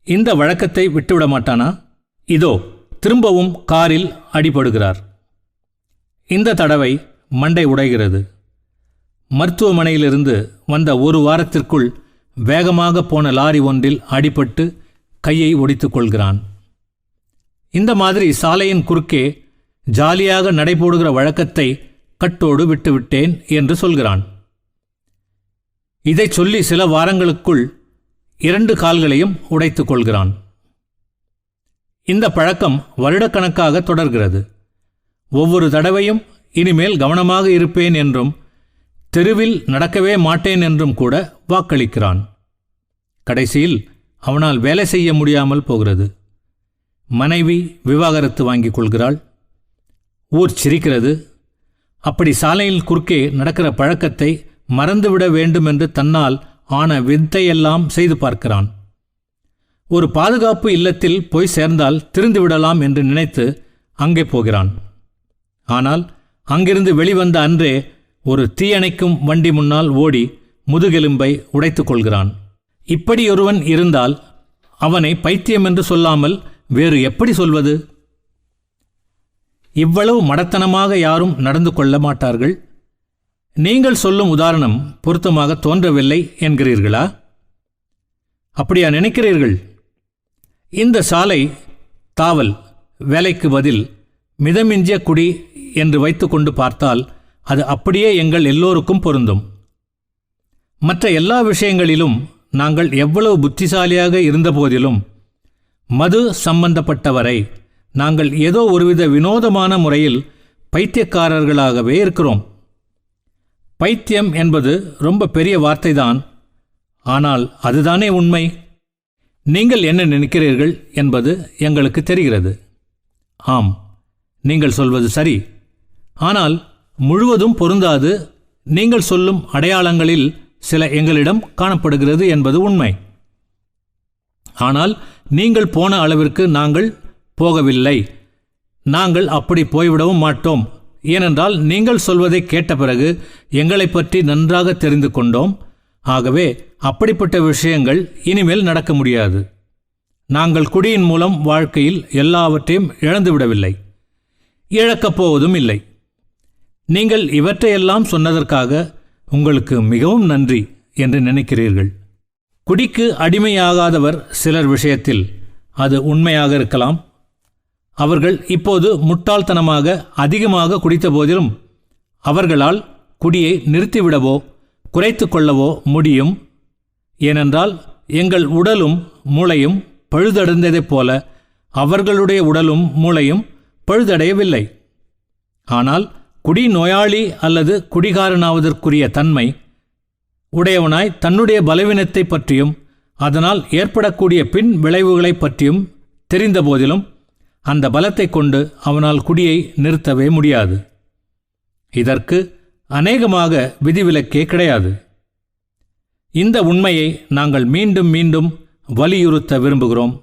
இந்த வழக்கத்தை விட்டுவிட மாட்டானா? இதோ திரும்பவும் காரில் அடிபடுகிறார். இந்த தடவை மண்டை உடைகிறது. மருத்துவமனையிலிருந்து வந்த ஒரு வாரத்திற்குள் வேகமாக போன லாரி ஒன்றில் அடிபட்டு கையை ஒடித்துக் கொள்கிறான். இந்த மாதிரி சாலையின் குறுக்கே ஜாலியாக நடைபோடுகிற வழக்கத்தை கட்டோடு விட்டுவிட்டேன் என்று சொல்கிறான். இதை சொல்லி சில வாரங்களுக்குள் 2 கால்களையும் உடைத்துக் கொள்கிறான். இந்த பழக்கம் வருடக்கணக்காக தொடர்கிறது. ஒவ்வொரு தடவையும் இனிமேல் கவனமாக இருப்பேன் என்றும் தெருவில் நடக்கவே மாட்டேன் என்றும் கூட வாக்களிக்கிறான். கடைசியில் அவனால் வேலை செய்ய முடியாமல் போகிறது. மனைவி விவாகரத்து வாங்கிக் கொள்கிறாள். ஊர் சிரிக்கிறது. அப்படி சாலையில் குறுக்கே நடக்கிற பழக்கத்தை மறந்துவிட வேண்டுமென்று தன்னால் ஆன வித்தையெல்லாம் செய்து பார்க்கிறான். ஒரு பாதுகாப்பு இல்லத்தில் போய் சேர்ந்தால் திருந்துவிடலாம் என்று நினைத்து அங்கே போகிறான். ஆனால் அங்கிருந்து வெளிவந்த அன்றே ஒரு தீயணைக்கும் வண்டி முன்னால் ஓடி முதுகெலும்பை உடைத்துக் கொள்கிறான். இப்படியொருவன் இருந்தால் அவனை பைத்தியம் என்று சொல்லாமல் வேறு எப்படி சொல்வது? இவ்வளவு மடத்தனமாக யாரும் நடந்து கொள்ள மாட்டார்கள். நீங்கள் சொல்லும் உதாரணம் பொருத்தமாக தோன்றவில்லை என்கிறீர்களா? அப்படியா நினைக்கிறீர்கள்? இந்த சாலை தாவல் வேலைக்கு பதில் மிதமிஞ்சிய குடி என்று வைத்துக்கொண்டு பார்த்தால் அது அப்படியே எங்கள் எல்லோருக்கும் பொருந்தும். மற்ற எல்லா விஷயங்களிலும் நாங்கள் எவ்வளவு புத்திசாலியாக இருந்தபோதிலும் மது சம்பந்தப்பட்டவரை நாங்கள் ஏதோ ஒருவித வினோதமான முறையில் பைத்தியக்காரர்களாகவே இருக்கிறோம். பைத்தியம் என்பது ரொம்ப பெரிய வார்த்தைதான். ஆனால் அதுதானே உண்மை. நீங்கள் என்ன நினைக்கிறீர்கள் என்பது எங்களுக்கு தெரிகிறது. ஆம், நீங்கள் சொல்வது சரி. ஆனால் முழுவதும் பொருந்தாது. நீங்கள் சொல்லும் அடையாளங்களில் சில எங்களிடம் காணப்படுகிறது என்பது உண்மை. ஆனால் நீங்கள் போன அளவிற்கு நாங்கள் போகவில்லை. நாங்கள் அப்படி போய்விடவும் மாட்டோம். ஏனென்றால் நீங்கள் சொல்வதை கேட்ட பிறகு எங்களை பற்றி நன்றாக தெரிந்து கொண்டோம். ஆகவே அப்படிப்பட்ட விஷயங்கள் இனிமேல் நடக்க முடியாது. நாங்கள் குடியின் மூலம் வாழ்க்கையில் எல்லாவற்றையும் இழந்துவிடவில்லை, இழக்கப் போவதும் இல்லை. நீங்கள் இவற்றையெல்லாம் சொன்னதற்காக உங்களுக்கு மிகவும் நன்றி என்று நினைக்கிறீர்கள். குடிக்கு அடிமையாகாதவர் சிலர் விஷயத்தில் அது உண்மையாக இருக்கலாம். அவர்கள் இப்போது முட்டாள்தனமாக அதிகமாக குடித்த போதிலும் அவர்களால் குடியை நிறுத்திவிடவோ குறைத்து கொள்ளவோ முடியும். ஏனென்றால் எங்கள் உடலும் மூளையும் பழுதடைந்ததைப் போல அவர்களுடைய உடலும் மூளையும் பழுதடையவில்லை. ஆனால் குடி நோயாளி அல்லது குடிகாரனாவதற்குரிய தன்மை உடையவனாய் தன்னுடைய பலவீனத்தை பற்றியும் அதனால் ஏற்படக்கூடிய பின் விளைவுகளை பற்றியும் தெரிந்த போதிலும் அந்த பலத்தை கொண்டு அவனால் குடியை நிறுத்தவே முடியாது. இதற்கு அநேகமாக விதிவிலக்கே கிடையாது. இந்த உண்மையை நாங்கள் மீண்டும் மீண்டும் வலியுறுத்த விரும்புகிறோம்.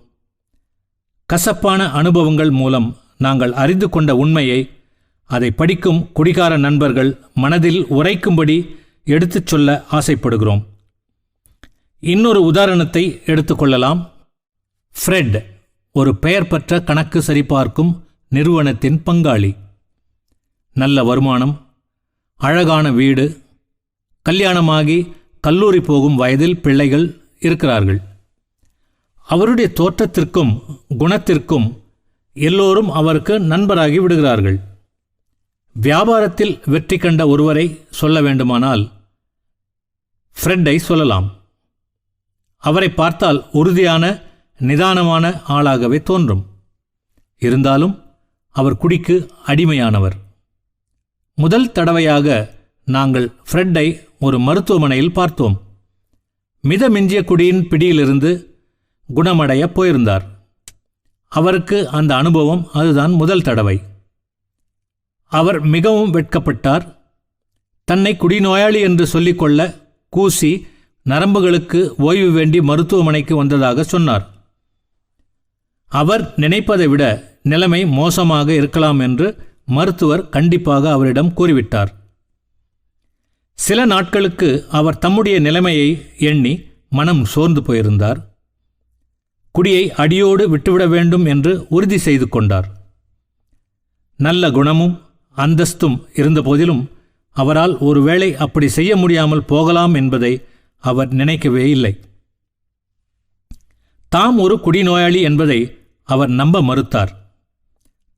கசப்பான அனுபவங்கள் மூலம் நாங்கள் அறிந்து கொண்ட உண்மையை அதை படிக்கும் குடிகார நண்பர்கள் மனதில் உரைக்கும்படி எடுத்துச் சொல்ல ஆசைப்படுகிறோம். இன்னொரு உதாரணத்தை எடுத்துக்கொள்ளலாம். ஃப்ரெட் ஒரு பெயர் பெற்ற கணக்கு சரிபார்க்கும் நிறுவனத்தின் பங்காளி. நல்ல வருமானம், அழகான வீடு, கல்யாணமாகி கல்லூரி போகும் வயதில் பிள்ளைகள் இருக்கிறார்கள். அவருடைய தோற்றத்திற்கும் குணத்திற்கும் எல்லோரும் அவருக்கு நண்பராகி விடுகிறார்கள். வியாபாரத்தில் வெற்றி கண்ட ஒருவரை சொல்ல வேண்டுமானால் ஃப்ரெட்டை சொல்லலாம். அவரை பார்த்தால் உறுதியான நிதானமான ஆளாகவே தோன்றும். இருந்தாலும் அவர் குடிக்கு அடிமையானவர். முதல் தடவையாக நாங்கள் ஃப்ரெட்டை ஒரு மருத்துவமனையில் பார்த்தோம். மிதமிஞ்சிய குடியின் பிடியிலிருந்து குணமடைய போயிருந்தார். அவருக்கு அந்த அனுபவம் அதுதான் முதல் தடவை. அவர் மிகவும் வெட்கப்பட்டார். தன்னை குடிநோயாளி என்று சொல்லிக்கொள்ள கூசி நரம்புகளுக்கு ஓய்வு வேண்டி மருத்துவமனைக்கு வந்ததாக சொன்னார். அவர் நினைப்பதை விட நிலைமை மோசமாக இருக்கலாம் என்று மருத்துவர் கண்டிப்பாக அவரிடம் கூறிவிட்டார். சில நாட்களுக்கு அவர் தம்முடைய நிலைமையை எண்ணி மனம் சோர்ந்து போயிருந்தார். குடியை அடியோடு விட்டுவிட வேண்டும் என்று உறுதி செய்து கொண்டார். நல்ல குணமும் அந்தஸ்தும் இருந்தபோதிலும் அவரால் ஒருவேளை அப்படி செய்ய முடியாமல் போகலாம் என்பதை அவர் நினைக்கவே இல்லை. தாம் ஒரு குடிநோயாளி என்பதை அவர் நம்ப மறுத்தார்.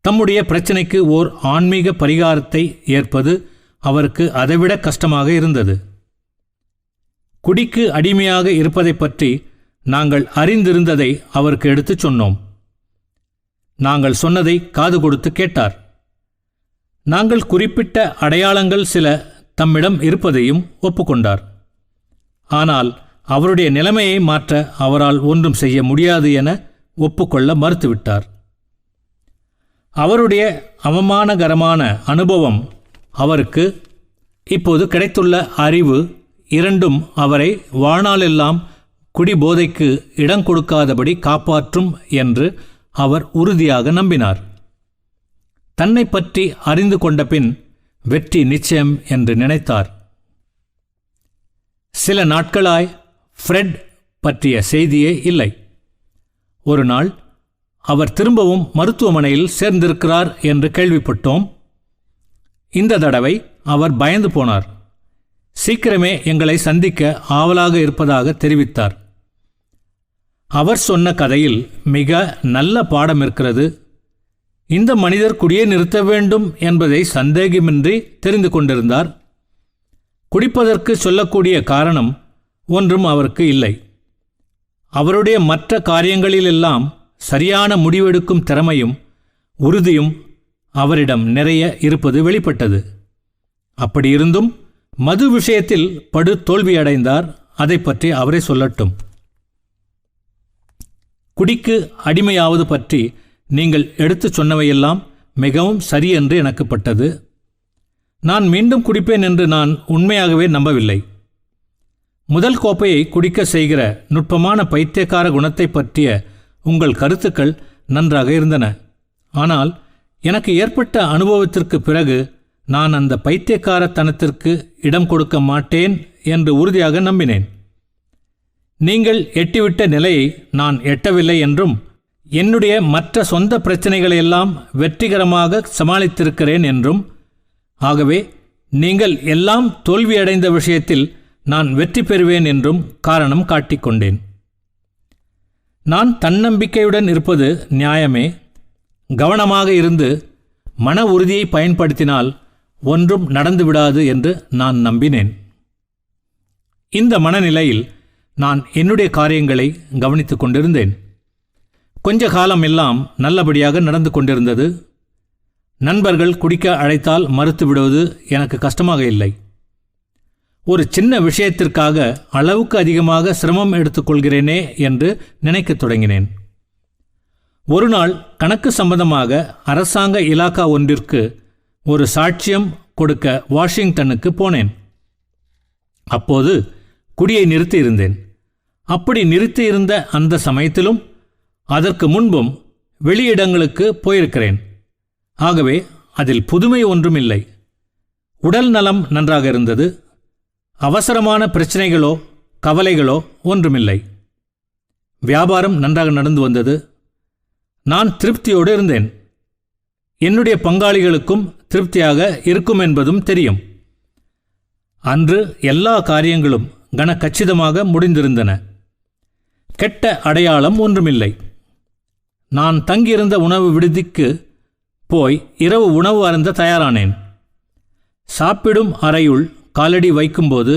தம்முடைய பிரச்சனைக்கு ஓர் ஆன்மீக பரிகாரத்தை ஏற்பது அவருக்கு அதைவிட கஷ்டமாக இருந்தது. குடிக்கு அடிமையாக இருப்பதை பற்றி நாங்கள் அறிந்திருந்ததை அவருக்கு எடுத்துச் சொன்னோம். நாங்கள் சொன்னதை காது கொடுத்து கேட்டார். நாங்கள் குறிப்பிட்ட அடையாளங்கள் சில தம்மிடம் இருப்பதையும் ஒப்புக்கொண்டார். ஆனால் அவருடைய நிலைமையை மாற்ற அவரால் ஒன்றும் செய்ய முடியாது என ஒப்புக்கொள்ள மறுத்துவிட்டார். அவருடைய அவமானகரமான அனுபவம், அவருக்கு இப்போது கிடைத்துள்ள அறிவு இரண்டும் அவரை வாழ்நாளெல்லாம் குடிபோதைக்கு இடம் கொடுக்காதபடி காப்பாற்றும் என்று அவர் உறுதியாக நம்பினார். தன்னை பற்றி அறிந்து கொண்ட பின் வெற்றி நிச்சயம் என்று நினைத்தார். சில நாட்களாய் ஃப்ரெட் பற்றிய செய்தியே இல்லை. ஒரு நாள் அவர் திரும்பவும் மருத்துவமனையில் சேர்ந்திருக்கிறார் என்று கேள்விப்பட்டோம். இந்த தடவை அவர் பயந்து போனார். சீக்கிரமே எங்களை சந்திக்க ஆவலாக இருப்பதாக தெரிவித்தார். அவர் சொன்ன கதையில் மிக நல்ல பாடம் இருக்கிறது. இந்த மனிதர் குடியை நிறுத்த வேண்டும் என்பதை சந்தேகமின்றி தெரிந்து கொண்டிருந்தார். குடிப்பதற்கு சொல்லக்கூடிய காரணம் ஒன்றும் அவருக்கு இல்லை. அவருடைய மற்ற காரியங்களிலெல்லாம் சரியான முடிவெடுக்கும் திறமையும் உறுதியும் அவரிடம் நிறைய இருப்பது வெளிப்பட்டது. அப்படியிருந்தும் மது விஷயத்தில் படு தோல்வியடைந்தார். அதை பற்றி அவரே சொல்லட்டும். குடிக்கு அடிமையாவது பற்றி நீங்கள் எடுத்துச் சொன்னவையெல்லாம் மிகவும் சரியென்று எனக்கு பட்டது. நான் மீண்டும் குடிப்பேன் என்று நான் உண்மையாகவே நம்பவில்லை. முதல் கோப்பையை குடிக்க செய்கிற நுட்பமான பைத்தியக்கார குணத்தை பற்றிய உங்கள் கருத்துக்கள் நன்றாக இருந்தன. ஆனால் எனக்கு ஏற்பட்ட அனுபவத்திற்கு பிறகு நான் அந்த பைத்தியக்காரத்தனத்திற்கு இடம் கொடுக்க மாட்டேன் என்று உறுதியாக நம்பினேன். நீங்கள் எட்டிவிட்ட நிலையை நான் எட்டவில்லை என்றும், என்னுடைய மற்ற சொந்த பிரச்சனைகளையெல்லாம் வெற்றிகரமாக சமாளித்திருக்கிறேன் என்றும், ஆகவே நீங்கள் எல்லாம் தோல்வியடைந்த விஷயத்தில் நான் வெற்றி பெறுவேன் என்றும் காரணம் காட்டிக்கொண்டேன். நான் தன்னம்பிக்கையுடன் இருப்பது நியாயமே. கவனமாக இருந்து மன உறுதியை பயன்படுத்தினால் ஒன்றும் நடந்துவிடாது என்று நான் நம்பினேன். இந்த மனநிலையில் நான் என்னுடைய காரியங்களை கவனித்துக் கொண்டிருந்தேன். கொஞ்ச காலம் எல்லாம் நல்லபடியாக நடந்து கொண்டிருந்தது. நண்பர்கள் குடிக்க அழைத்தால் மறுத்துவிடுவது எனக்கு கஷ்டமாக இல்லை. ஒரு சின்ன விஷயத்திற்காக அளவுக்கு அதிகமாக சிரமம் எடுத்துக்கொள்கிறேனே என்று நினைக்கத் தொடங்கினேன். ஒரு நாள் கணக்கு சம்பந்தமாக அரசாங்க இலாக்கா ஒன்றிற்கு ஒரு சாட்சியம் கொடுக்க வாஷிங்டனுக்கு போனேன். அப்போது குடியை நிறுத்தியிருந்தேன். அப்படி நிறுத்தியிருந்த அந்த சமயத்திலும் அதற்கு முன்பும் வெளியிடங்களுக்கு போயிருக்கிறேன். ஆகவே அதில் புதுமை ஒன்றுமில்லை. உடல் நலம் நன்றாக இருந்தது. அவசரமான பிரச்சனைகளோ கவலைகளோ ஒன்றுமில்லை. வியாபாரம் நன்றாக நடந்து வந்தது. நான் திருப்தியோடு இருந்தேன். என்னுடைய பங்காளிகளுக்கும் திருப்தியாக இருக்கும் என்பதும் தெரியும். அன்று எல்லா காரியங்களும் கனகச்சிதமாக முடிந்திருந்தன. கெட்ட அடையாளம் ஒன்றுமில்லை. நான் தங்கியிருந்த உணவு விடுதிக்கு போய் இரவு உணவு அருந்த தயாரானேன். சாப்பிடும் அறையுள் காலடி வைக்கும்போது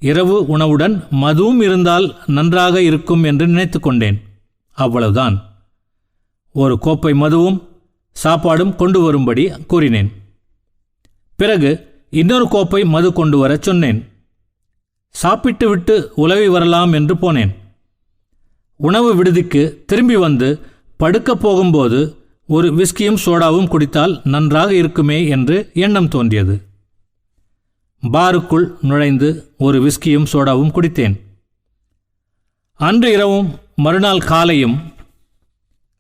இரவு உணவுடன் மதுவும் இருந்தால் நன்றாக இருக்கும் என்று நினைத்து கொண்டேன். அவ்வளவுதான். ஒரு கோப்பை மதுவும் சாப்பாடும் கொண்டு வரும்படி கூறினேன். பிறகு இன்னொரு கோப்பை மது கொண்டு வரச் சொன்னேன். சாப்பிட்டு விட்டு உலவி வரலாம் என்று போனேன். உணவு விடுதிக்கு திரும்பி வந்து படுக்கப் போகும்போது ஒரு விஸ்கியும் சோடாவும் குடித்தால் நன்றாக இருக்குமே என்று எண்ணம் தோன்றியது. பாருக்குள் நுழைந்து ஒரு விஸ்கியும் சோடாவும் குடித்தேன். அன்று இரவும் மறுநாள் காலையும்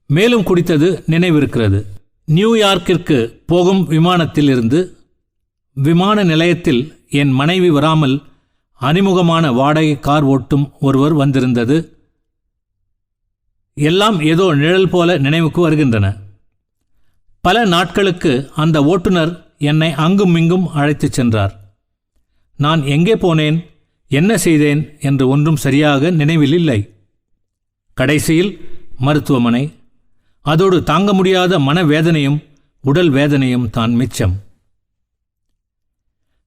மேலும் குடித்தது நினைவிருக்கிறது. நியூயார்க்கிற்கு போகும் விமானத்தில் இருந்து விமான நிலையத்தில் என் மனைவி வராமல் அறிமுகமான வாடகை கார் ஓட்டும் ஒருவர் வந்திருந்தது. எல்லாம் ஏதோ நிழல் போல நினைவுக்கு வருகின்றன. பல நாட்களுக்கு அந்த ஓட்டுநர் என்னை அங்கும் இங்கும் அழைத்துச் சென்றார். நான் எங்கே போனேன், என்ன செய்தேன் என்று ஒன்றும் சரியாக நினைவில் இல்லை. கடைசியில் மருத்துவமனை, அதோடு தாங்க முடியாத மனவேதனையும் உடல் வேதனையும் தான் மிச்சம்.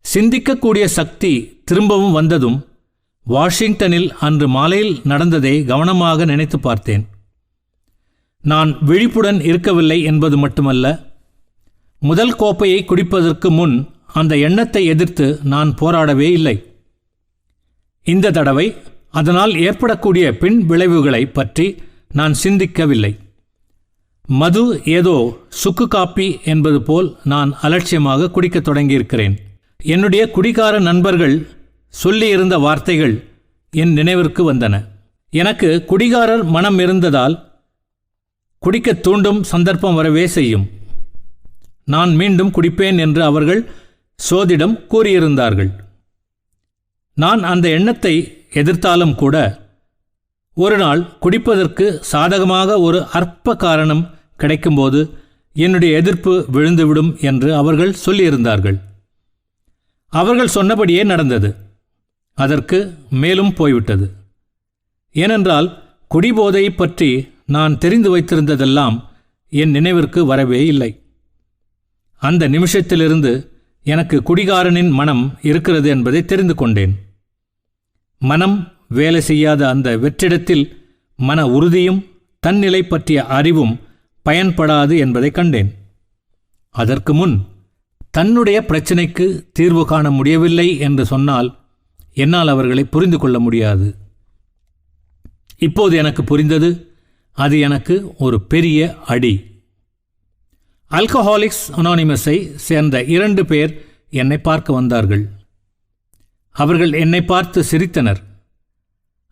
சிந்திக்கக்கூடிய சக்தி திரும்பவும் வந்ததும் வாஷிங்டனில் அன்று மாலையில் நடந்ததை கவனமாக நினைத்து பார்த்தேன். நான் விழிப்புடன் இருக்கவில்லை என்பது மட்டுமல்ல, முதல் கோப்பையை குடிப்பதற்கு முன் அந்த எண்ணத்தை எதிர்த்து நான் போராடவே இல்லை. இந்த தடவை அதனால் ஏற்படக்கூடிய பின் விளைவுகளை பற்றி நான் சிந்திக்கவில்லை. மது ஏதோ சுக்கு காப்பி என்பது போல் நான் அலட்சியமாக குடிக்கத் தொடங்கியிருக்கிறேன். என்னுடைய குடிகார நண்பர்கள் சொல்லியிருந்த வார்த்தைகள் என் நினைவிற்கு வந்தன. எனக்கு குடிகாரர் மனம் இருந்ததால் குடிக்கத் தூண்டும் சந்தர்ப்பம் வரவே செய்யும். நான் மீண்டும் குடிப்பேன் என்று அவர்கள் சோதிடம் கூறியிருந்தார்கள். நான் அந்த எண்ணத்தை எதிர்த்தாலும் கூட ஒரு நாள் குடிப்பதற்கு சாதகமாக ஒரு அற்ப காரணம் கிடைக்கும்போது என்னுடைய எதிர்ப்பு விழுந்துவிடும் என்று அவர்கள் சொல்லியிருந்தார்கள். அவர்கள் சொன்னபடியே நடந்தது. அதற்கு மேலும் போய்விட்டது. ஏனென்றால் குடிபோதையை பற்றி நான் தெரிந்து வைத்திருந்ததெல்லாம் என் நினைவிற்கு வரவே இல்லை. அந்த நிமிஷத்திலிருந்து எனக்கு குடிகாரனின் மனம் இருக்கிறது என்பதை தெரிந்து கொண்டேன். மனம் வேலை செய்யாத அந்த வெற்றிடத்தில் மன உறுதியும் தன்னிலை பற்றிய அறிவும் பயன்படாது என்பதை கண்டேன். அதற்கு முன் தன்னுடைய பிரச்சினைக்கு தீர்வு காண முடியவில்லை என்று சொன்னால் என்னால் அவர்களை புரிந்து கொள்ள முடியாது. இப்போது எனக்கு புரிந்தது. அது எனக்கு ஒரு பெரிய அடி. ஆல்கஹாலிக்ஸ் அனானிமஸை சேர்ந்த 2 பேர் என்னை பார்க்க வந்தார்கள். அவர்கள் என்னை பார்த்து சிரித்தனர்.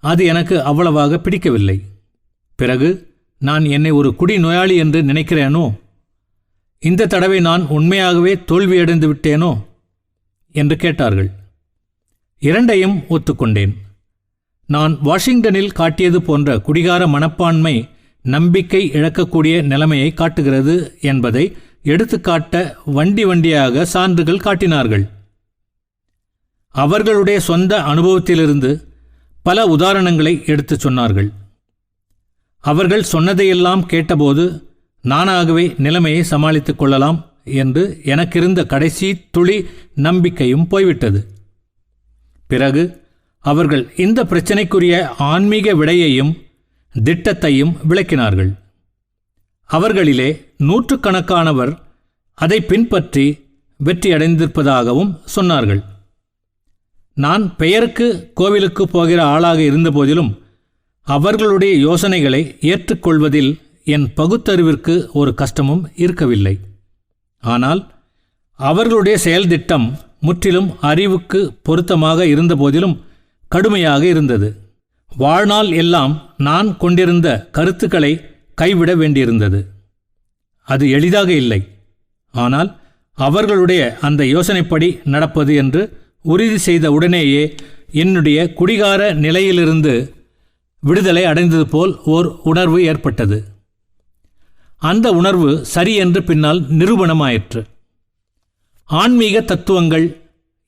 அது எனக்கு அவ்வளவாக பிடிக்கவில்லை. பிறகு நான் என்னை ஒரு குடி நோயாளி என்று நினைக்கிறேனோ, இந்த தடவை நான் உண்மையாகவே தோல்வியடைந்து விட்டேனோ என்று கேட்டார்கள். 2ஐயும் ஒத்துக்கொண்டேன். நான் வாஷிங்டனில் காட்டியது போன்ற குடிகார மனப்பான்மை நம்பிக்கை இழக்கக்கூடிய நிலைமையை காட்டுகிறது என்பதை எடுத்துக்காட்ட வண்டியாக சான்றுகள் காட்டினார்கள். அவர்களுடைய சொந்த அனுபவத்திலிருந்து பல உதாரணங்களை எடுத்துச் சொன்னார்கள். அவர்கள் சொன்னதையெல்லாம் கேட்டபோது நானாகவே நிலைமையை சமாளித்துக் கொள்ளலாம் என்று எனக்கிருந்த கடைசி துளி நம்பிக்கையும் போய்விட்டது. பிறகு அவர்கள் இந்த பிரச்சனைக்குரிய ஆன்மீக விடையையும் திட்டத்தையும் விளக்கினார்கள். அவர்களிலே 100கணக்கானவர் அதை பின்பற்றி வெற்றியடைந்திருப்பதாகவும் சொன்னார்கள். நான் பெயருக்கு கோவிலுக்கு போகிற ஆளாக இருந்தபோதிலும் அவர்களுடைய யோசனைகளை ஏற்றுக்கொள்வதில் என் பகுத்தறிவிற்கு ஒரு கஷ்டமும் இருக்கவில்லை. ஆனால் அவர்களுடைய செயல் திட்டம் முற்றிலும் அறிவுக்கு பொருத்தமாக இருந்தபோதிலும் கடுமையாக இருந்தது. வாழ்நாள் எல்லாம் நான் கொண்டிருந்த கருத்துக்களை கைவிட வேண்டியிருந்தது. அது எளிதாக இல்லை. ஆனால் அவர்களுடைய அந்த யோசனைப்படி நடப்பது என்று உறுதி செய்த உடனேயே என்னுடைய குடிகார நிலையிலிருந்து விடுதலை அடைந்தது போல் ஓர் உணர்வு ஏற்பட்டது. அந்த உணர்வு சரி என்று பின்னால் நிரூபணமாயிற்று. ஆன்மீக தத்துவங்கள்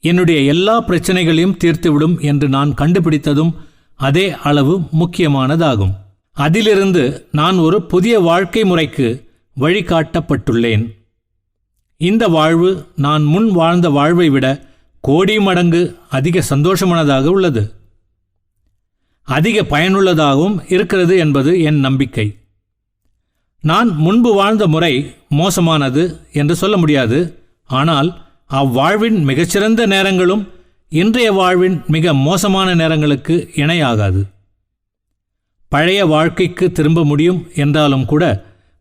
என்னுடைய எல்லா பிரச்சனைகளையும் தீர்த்துவிடும் என்று நான் கண்டுபிடித்ததும் அதே அளவு முக்கியமானதாகும். அதிலிருந்து நான் ஒரு புதிய வாழ்க்கை முறைக்கு வழிகாட்டப்பட்டுள்ளேன். இந்த வாழ்வு நான் முன் வாழ்ந்த வாழ்வை விட கோடி மடங்கு அதிக சந்தோஷமானதாக உள்ளது. அதிக பயனுள்ளதாகவும் இருக்கிறது என்பது என் நம்பிக்கை. நான் முன்பு வாழ்ந்த முறை மோசமானது என்று சொல்ல முடியாது. ஆனால் அவ்வாழ்வின் மிகச்சிறந்த நேரங்களும் இன்றைய வாழ்வின் மிக மோசமான நேரங்களுக்கு இணையாகாது. பழைய வாழ்க்கைக்கு திரும்ப முடியும் என்றாலும் கூட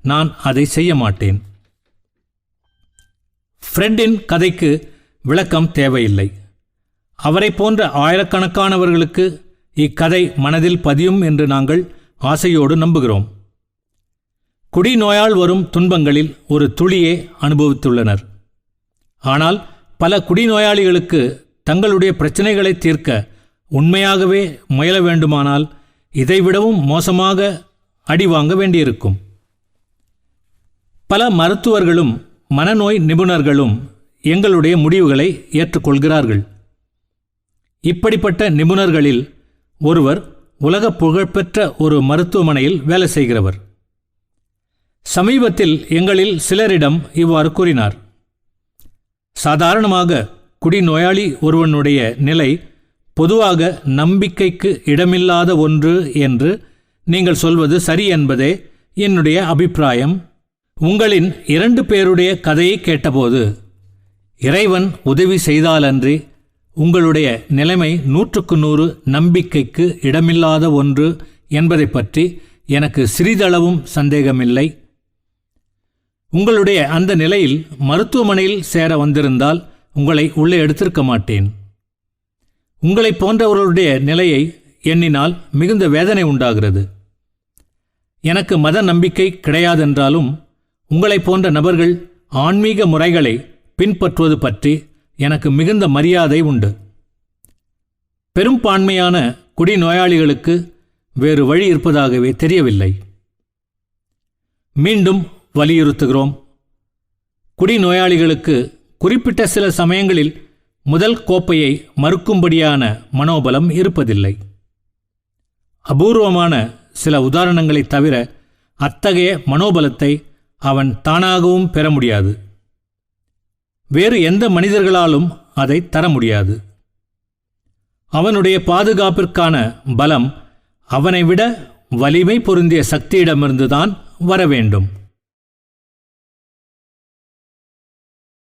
நான் அதை செய்ய மாட்டேன். ஃப்ரெட்டின் கதைக்கு விளக்கம் தேவையில்லை. அவரை போன்ற ஆயிரக்கணக்கானவர்களுக்கு இக்கதை மனதில் பதியும் என்று நாங்கள் ஆசையோடு நம்புகிறோம். குடிநோயால் வரும் துன்பங்களில் ஒரு துளியே அனுபவித்துள்ளனர். ஆனால் பல குடிநோயாளிகளுக்கு தங்களுடைய பிரச்சனைகளை தீர்க்க உண்மையாகவே முயல வேண்டுமானால் இதைவிடவும் மோசமாக அடி வாங்க வேண்டியிருக்கும். பல மருத்துவர்களும் மனநோய் நிபுணர்களும் எங்களுடைய முடிவுகளை ஏற்றுக்கொள்கிறார்கள். இப்படிப்பட்ட நிபுணர்களில் ஒருவர் உலக புகழ்பெற்ற ஒரு மருத்துவமனையில் வேலை செய்கிறவர். சமீபத்தில் எங்களில் சிலரிடம் இவ்வாறு கூறினார். சாதாரணமாக குடிநோயாளி ஒருவனுடைய நிலை பொதுவாக நம்பிக்கைக்கு இடமில்லாத ஒன்று என்று நீங்கள் சொல்வது சரி என்பதே என்னுடைய அபிப்பிராயம். உங்களின் 2 பேருடைய கதையை கேட்டபோது இறைவன் உதவி செய்தாலன்றி உங்களுடைய நிலைமை 100% நம்பிக்கைக்கு இடமில்லாத ஒன்று என்பதை பற்றி எனக்கு சிறிதளவும் சந்தேகமில்லை. உங்களுடைய அந்த நிலையில் மருத்துவமனையில் சேர வந்திருந்தால் உங்களை உள்ளே எடுத்திருக்க மாட்டேன். உங்களைப் போன்றவர்களுடைய நிலையை எண்ணினால் மிகுந்த வேதனை உண்டாகிறது. எனக்கு மத நம்பிக்கை கிடையாதென்றாலும் உங்களைப் போன்ற நபர்கள் ஆன்மீக முறைகளை பின்பற்றுவது பற்றி எனக்கு மிகுந்த மரியாதை உண்டு. பெரும்பான்மையான குடிநோயாளிகளுக்கு வேறு வழி இருப்பதாகவே தெரியவில்லை. மீண்டும் வலியுறுத்துகிறோம், குடிநோயாளிகளுக்கு குறிப்பிட்ட சில சமயங்களில் முதல் கோப்பையை மறுக்கும்படியான மனோபலம் இருப்பதில்லை. அபூர்வமான சில உதாரணங்களை தவிர அத்தகைய மனோபலத்தை அவன் தானாகவும் பெற முடியாது. வேறு எந்த மனிதர்களாலும் அதை தர முடியாது. அவனுடைய பாதுகாப்பிற்கான பலம் அவனை விட வலிமை பொருந்திய சக்தியிடமிருந்துதான் வர வேண்டும்.